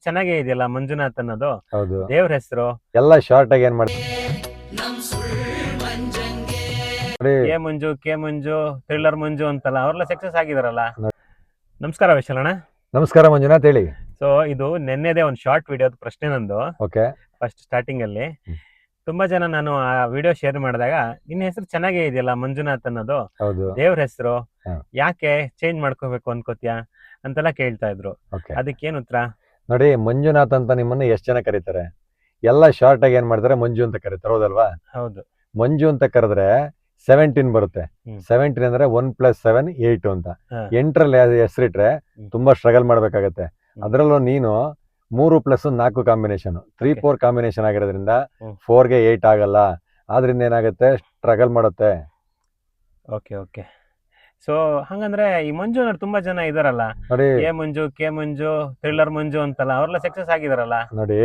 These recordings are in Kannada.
ಚೆನ್ನಾಗೇ ಇದೆಯಲ್ಲ ಮಂಜುನಾಥ್ ಅನ್ನೋದು ಹೌದು. ದೇವ್ರ ಹೆಸರು. ಎಲ್ಲ ಶಾರ್ಟ್ ಆಗಿ ಏನ್ ಮಾಡ್ತಾರೆ A Manju, K Manju, thriller Manju ಅಂತಲ್ಲ, ಅವ್ರೆಲ್ಲ ಸಕ್ಸಸ್ ಆಗಿದಾರಲ್ಲ. ನಮಸ್ಕಾರ ವಿಶಾಲಣ್ಣ. ನಮಸ್ಕಾರ ಮಂಜುನಾಥ್, ಹೇಳಿ. ಸೊ ಇದು ನೆನ್ನೆದೇ ಒಂದು ಶಾರ್ಟ್ ವಿಡಿಯೋದ ಪ್ರಶ್ನೆ ನಂದು. ಓಕೆ. ಫಸ್ಟ್ ಸ್ಟಾರ್ಟಿಂಗ್ ಅಲ್ಲಿ ತುಂಬಾ ಜನ ನಾನು ಆ ವಿಡಿಯೋ ಶೇರ್ ಮಾಡಿದಾಗ ನಿನ್ನ ಹೆಸರು ಚೆನ್ನಾಗೇ ಇದೆಯಲ್ಲ ಮಂಜುನಾಥ್ ಅನ್ನೋದು ಹೌದು. ದೇವ್ರ ಹೆಸರು, ಹಾ. ಯಾಕೆ ಚೇಂಜ್ ಮಾಡ್ಕೋಬೇಕು ಅನ್ಕೋತ್ಯಾ ಅಂತೆಲ್ಲ ಕೇಳ್ತಾ ಇದ್ರು. ಓಕೆ. ಅದಕ್ಕೇನು ಉತ್ತರ? ನೋಡಿ, ಮಂಜುನಾಥ್ ಅಂತ ನಿಮ್ಮನ್ನ ಎಷ್ಟು ಜನ ಕರೀತಾರೆ, ಎಲ್ಲ ಶಾರ್ಟ್ ಆಗಿ ಏನ್ ಮಾಡ್ತಾರೆ ಮಂಜು ಅಂತ ಕರೀತಾರೆ, ಹೌದಲ್ವಾ? ಹೌದು. ಮಂಜು ಅಂತ ಕರೆದ್ರೆ 17 ಬರುತ್ತೆ. 17 ಅಂದ್ರೆ 1 + 7 8 ಅಂತ. 8ರಲ್ಲಿ ಹೆಸರಿಟ್ರೆ ತುಂಬಾ ಸ್ಟ್ರಗಲ್ ಮಾಡ್ಬೇಕಾಗತ್ತೆ. ಅದರಲ್ಲೂ ನೀನು 3 + 4 ಕಾಂಬಿನೇಷನ್, 3-4 ಕಾಂಬಿನೇಷನ್ ಆಗಿರೋದ್ರಿಂದ 4ಗೆ 8 ಆಗಲ್ಲ. ಆದ್ರಿಂದ ಏನಾಗುತ್ತೆ, ಸ್ಟ್ರಗಲ್ ಮಾಡುತ್ತೆ. Okay okay. ಸೊ ಹಂಗಂದ್ರೆ ಈ ಮಂಜು ಅನ್ನೋರು ತುಂಬಾ ಜನ ಇದಾರಲ್ಲ, ನೋಡಿ, A Manju, K Manju, thriller Manju ಅಂತಲ್ಲ, ಅವ್ರೆಲ್ಲ ಸಕ್ಸಸ್ ಆಗಿದಾರಲ್ಲ. ನೋಡಿ,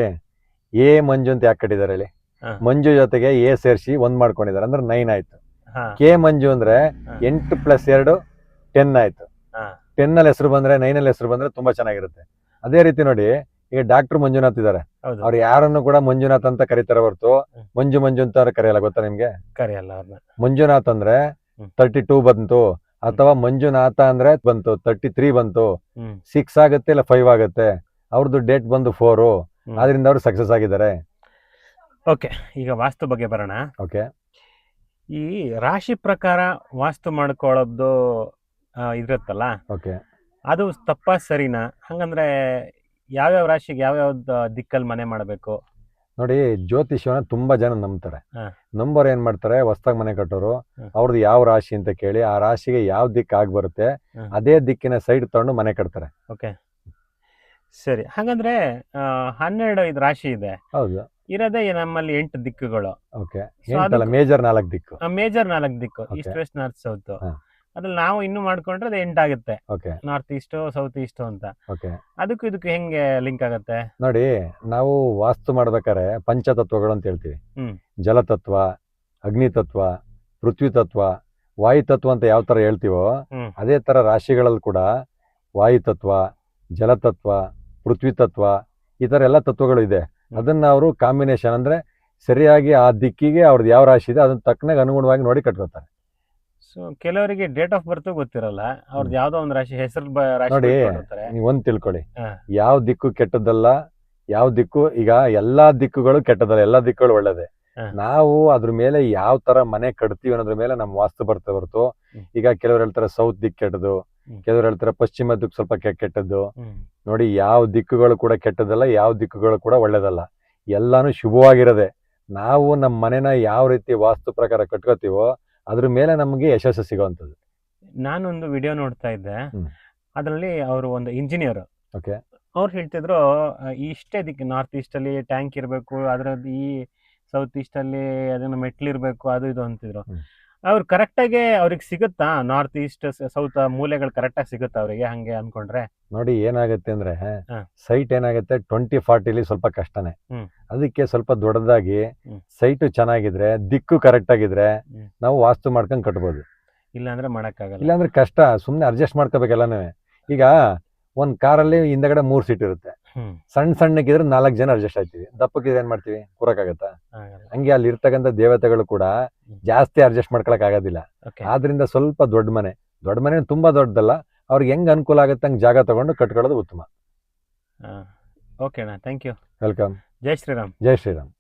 ಎ ಮಂಜು ಅಂತ ಯಾಕೆ ಕಟ್ಟಿದ್ದಾರೆ ಹೇಳಿ? ಮಂಜು ಜೊತೆಗೆ ಎ ಸೇರಿಸಿ 1 ಮಾಡ್ಕೊಂಡಿದ್ದಾರೆ, ಅಂದ್ರೆ 9 ಆಯ್ತು. ಕೆ ಮಂಜು ಅಂದ್ರೆ 8 + 2 10 ಆಯ್ತು. 10 ಹೆಸರು ಬಂದ್ರೆ 9 ಹೆಸರು ಬಂದ್ರೆ ತುಂಬಾ ಚೆನ್ನಾಗಿರುತ್ತೆ. ಅದೇ ರೀತಿ ನೋಡಿ, ಈಗ ಡಾಕ್ಟರ್ ಮಂಜುನಾಥ್ ಇದಾರೆ, ಅವ್ರು ಯಾರನ್ನು ಕೂಡ ಮಂಜುನಾಥ್ ಅಂತ ಕರೀತಾರೆ ಹೊರತು ಮಂಜು ಮಂಜು ಅಂತ ಕರೆಯಲ್ಲ. ಗೊತ್ತಾ ನಿಮ್ಗೆ? ಕರೆಯಲ್ಲ ಅವ್ರನ್ನ. ಮಂಜುನಾಥ್ ಅಂದ್ರೆ 32 ಬಂತು, ಅಥವಾ ಮಂಜುನಾಥ ಅಂದ್ರೆ ಬಂತು 33 ಬಂತು, 6 ಆಗುತ್ತೆ ಇಲ್ಲ 5 ಆಗುತ್ತೆ. ಅವ್ರದ್ದು ಡೇಟ್ ಬಂದು 4, ಆದ್ರಿಂದ ಅವ್ರು ಸಕ್ಸಸ್ ಆಗಿದ್ದಾರೆ. ಓಕೆ, ಈಗ ವಾಸ್ತು ಬಗ್ಗೆ ಬರೋಣ. ಓಕೆ. ಈ ರಾಶಿ ಪ್ರಕಾರ ವಾಸ್ತು ಮಾಡ್ಕೊಳ್ಳೋದು ಇರುತ್ತಲ್ಲ, ಓಕೆ, ಅದು ತಪ್ಪ ಸರಿನಾ? ಹಂಗಂದ್ರೆ ಯಾವ್ಯಾವ ರಾಶಿಗೆ ಯಾವ್ಯಾವ್ದು ದಿಕ್ಕಲ್ಲಿ ಮನೆ ಮಾಡಬೇಕು? ನೋಡಿ, ಜ್ಯೋತಿಷ್ಯನ ತುಂಬಾ ಜನ ನಂಬ್ತಾರೆ. ನಂಬರ್ ಏನ್ ಮಾಡ್ತಾರೆ, ಹೊಸ್ದಾಗಿ ಮನೆ ಕಟ್ಟೋರು ಅವ್ರದ್ದು ಯಾವ ರಾಶಿ ಅಂತ ಕೇಳಿ ಆ ರಾಶಿಗೆ ಯಾವ ದಿಕ್ಕು ಆಗಿ ಬರುತ್ತೆ ಅದೇ ದಿಕ್ಕಿನ ಸೈಡ್ ತಗೊಂಡು ಮನೆ ಕಟ್ತಾರೆ. ಓಕೆ, ಸರಿ. ಹಾಗಂದ್ರೆ 12 ರಾಶಿ ಇದೆ. ಹೌದು. ಇರೋದೇ ನಮ್ಮಲ್ಲಿ 8 ದಿಕ್ಕುಗಳು. ಓಕೆ. ಮೇಜರ್ 4 ದಿಕ್ಕು. ಮೇಜರ್ 4 ದಿಕ್ಕು, ಈಸ್ಟ್ ವೆಸ್ಟ್ ನಾರ್ತ್ ಸೌತ್. ಅದ್ರಲ್ಲಿ ನಾವು ಇನ್ನು ಮಾಡ್ಕೊಂಡ್ರೆ ಅದು 8 ಆಗುತ್ತೆ. ನಾರ್ತ್ ಈಸ್ಟ್, ಸೌತ್ ಈಸ್ಟ್ ಅಂತ. ಅದಕ್ಕೂ ಇದಕ್ಕೂ ಹೆಂಗೆ ಲಿಂಕ್ ಆಗುತ್ತೆ? ನೋಡಿ, ನಾವು ವಾಸ್ತು ಮಾಡ್ಬೇಕಾದ್ರೆ ಪಂಚತತ್ವಗಳು ಅಂತ ಹೇಳ್ತೀವಿ. ಜಲತತ್ವ, ಅಗ್ನಿತತ್ವ, ಪೃಥ್ವಿ ತತ್ವ, ವಾಯುತತ್ವ ಅಂತ ಯಾವ ತರ ಹೇಳ್ತೀವೋ ಅದೇ ತರ ರಾಶಿಗಳಲ್ಲಿ ಕೂಡ ವಾಯುತತ್ವ, ಜಲತತ್ವ, ಪೃಥ್ವಿ ತತ್ವ, ಈ ತರ ಎಲ್ಲ ತತ್ವಗಳು ಇದೆ. ಅದನ್ನ ಅವರು ಕಾಂಬಿನೇಷನ್ ಅಂದ್ರೆ ಸರಿಯಾಗಿ ಆ ದಿಕ್ಕಿಗೆ ಅವ್ರದ್ದು ಯಾವ ರಾಶಿ ಇದೆ ಅದನ್ನ ತಕ್ಕನಾಗ ಅನುಗುಣವಾಗಿ ನೋಡಿ ಕಟ್ಕೋತಾರೆ. ಸೊ ಕೆಲವರಿಗೆ ಡೇಟ್ ಆಫ್ ಬರ್ತ್ ಗೊತ್ತಿರಲ್ಲ, ಅವ್ರದ್ದು ಯಾವ್ದೋ ಒಂದು ರಾಶಿ ಹೆಸರು ನೋಡಿ, ನೀವು ಒಂದ್ ತಿಳ್ಕೊಳ್ಳಿ, ಯಾವ ದಿಕ್ಕು ಕೆಟ್ಟದ್ದಲ್ಲ, ಯಾವ ದಿಕ್ಕು, ಈಗ ಎಲ್ಲಾ ದಿಕ್ಕುಗಳು ಕೆಟ್ಟದಲ್ಲ, ಎಲ್ಲಾ ದಿಕ್ಕುಗಳು ಒಳ್ಳೇದೆ. ನಾವು ಅದ್ರ ಮೇಲೆ ಯಾವ ತರ ಮನೆ ಕಟ್ತೀವಿ ಅನ್ನೋದ್ರ ಮೇಲೆ ನಮ್ ವಾಸ್ತು ಬರ್ತದೆ ಹೊರತು, ಈಗ ಕೆಲವ್ರು ಹೇಳ್ತಾರೆ ಸೌತ್ ದಿಕ್ಕು ಕೆಟ್ಟದ್ದು, ಕೆಲವ್ರು ಹೇಳ್ತಾರೆ ಪಶ್ಚಿಮ ದಿಕ್ಕು ಸ್ವಲ್ಪ ಕೆಟ್ಟದ್ದು. ನೋಡಿ, ಯಾವ ದಿಕ್ಕುಗಳು ಕೂಡ ಕೆಟ್ಟದಲ್ಲ, ಯಾವ ದಿಕ್ಕುಗಳು ಕೂಡ ಒಳ್ಳೇದಲ್ಲ, ಎಲ್ಲಾನು ಶುಭವಾಗಿರೋದೆ. ನಾವು ನಮ್ಮ ಮನೆನ ಯಾವ ರೀತಿ ವಾಸ್ತು ಪ್ರಕಾರ ಕಟ್ಕೋತೀವೋ ಅದ್ರ ಮೇಲೆ ನಮ್ಗೆ ಯಶಸ್ಸು ಸಿಗೋವಂಥದ್ದು. ನಾನೊಂದು ವಿಡಿಯೋ ನೋಡ್ತಾ ಇದ್ದೆ, ಅದರಲ್ಲಿ ಅವರು ಒಂದು ಇಂಜಿನಿಯರ್, ಓಕೆ, ಅವ್ರು ಹೇಳ್ತಿದ್ರು ಇಷ್ಟೇ ದಿಕ್ಕು, ನಾರ್ತ್ ಈಸ್ಟ್ ಅಲ್ಲಿ ಟ್ಯಾಂಕ್ ಇರಬೇಕು, ಅದ್ರದ್ದು ಈ ಸೌತ್ ಈಸ್ಟ್ ಅಲ್ಲಿ ಅದನ್ನ ಮೆಟ್ಲಿರ್ಬೇಕು, ಅದು ಇದು ಅಂತಿದ್ರು. ಅವ್ರು ಕರೆಕ್ಟಾಗಿ ಅವ್ರಿಗೆ ಸಿಗುತ್ತಾ? ನಾರ್ತ್ ಈಸ್ಟ್ ಸೌತ್ ಮೂಲೆಗಳು ಕರೆಕ್ಟಾಗಿ ಸಿಗುತ್ತಾ ಅವರಿಗೆ ಹಂಗೆ ಅನ್ಕೊಂಡ್ರೆ? ನೋಡಿ, ಏನಾಗುತ್ತೆ ಅಂದ್ರೆ ಸೈಟ್ ಏನಾಗುತ್ತೆ 20-40 ಸ್ವಲ್ಪ ಕಷ್ಟನೇ. ಅದಕ್ಕೆ ಸ್ವಲ್ಪ ದೊಡ್ಡದಾಗಿ ಸೈಟ್ ಚೆನ್ನಾಗಿದ್ರೆ, ದಿಕ್ಕು ಕರೆಕ್ಟ್ ಆಗಿದ್ರೆ ನಾವು ವಾಸ್ತು ಮಾಡ್ಕೊಂಡ್ ಕಟ್ಬೋದು. ಇಲ್ಲಾಂದ್ರೆ ಮಾಡಕ್ಕಾಗಲ್ಲ, ಇಲ್ಲಾಂದ್ರೆ ಕಷ್ಟ. ಸುಮ್ನೆ ಅಡ್ಜಸ್ಟ್ ಮಾಡ್ಕೋಬೇಕೆಲ್ಲಾನು. ಈಗ ಒಂದ್ ಕಾರಲ್ಲಿ ಹಿಂದಗಡೆ 3 ಸೀಟ್ ಇರುತ್ತೆ, ಸಣ್ಣಕ್ಕಿದ್ರೆ 4 ಜನ ಅಡ್ಜಸ್ಟ್ ಆಯ್ತೀವಿ, ದಪ್ಪಕ್ಕಿದ್ರೆ ಏನ್ ಮಾಡ್ತೀವಿ, ಕೂರಕ್ಕಾಗತ್ತಾ? ಹಂಗೆ ಅಲ್ಲಿ ಇರ್ತಕ್ಕಂಥ ದೇವತೆಗಳು ಕೂಡ ಜಾಸ್ತಿ ಅಡ್ಜಸ್ಟ್ ಮಾಡ್ಕೊಳಕ್ ಆಗೋದಿಲ್ಲ. ಆದ್ರಿಂದ ಸ್ವಲ್ಪ ದೊಡ್ಡ ಮನೆ ತುಂಬಾ ದೊಡ್ಡದಲ್ಲ, ಅವ್ರಿಗೆ ಹೆಂಗ್ ಅನುಕೂಲ ಆಗುತ್ತೆ ಹಂಗ್ ಜಾಗ ತಗೊಂಡು ಕಟ್ಕೊಳ್ಳೋದು ಉತ್ತಮ. ಓಕೆ ಅಣ್ಣ, ಥ್ಯಾಂಕ್ ಯು. ವೆಲ್ಕಮ್. ಜೈ ಶ್ರೀರಾಮ್. ಜೈ ಶ್ರೀರಾಮ್.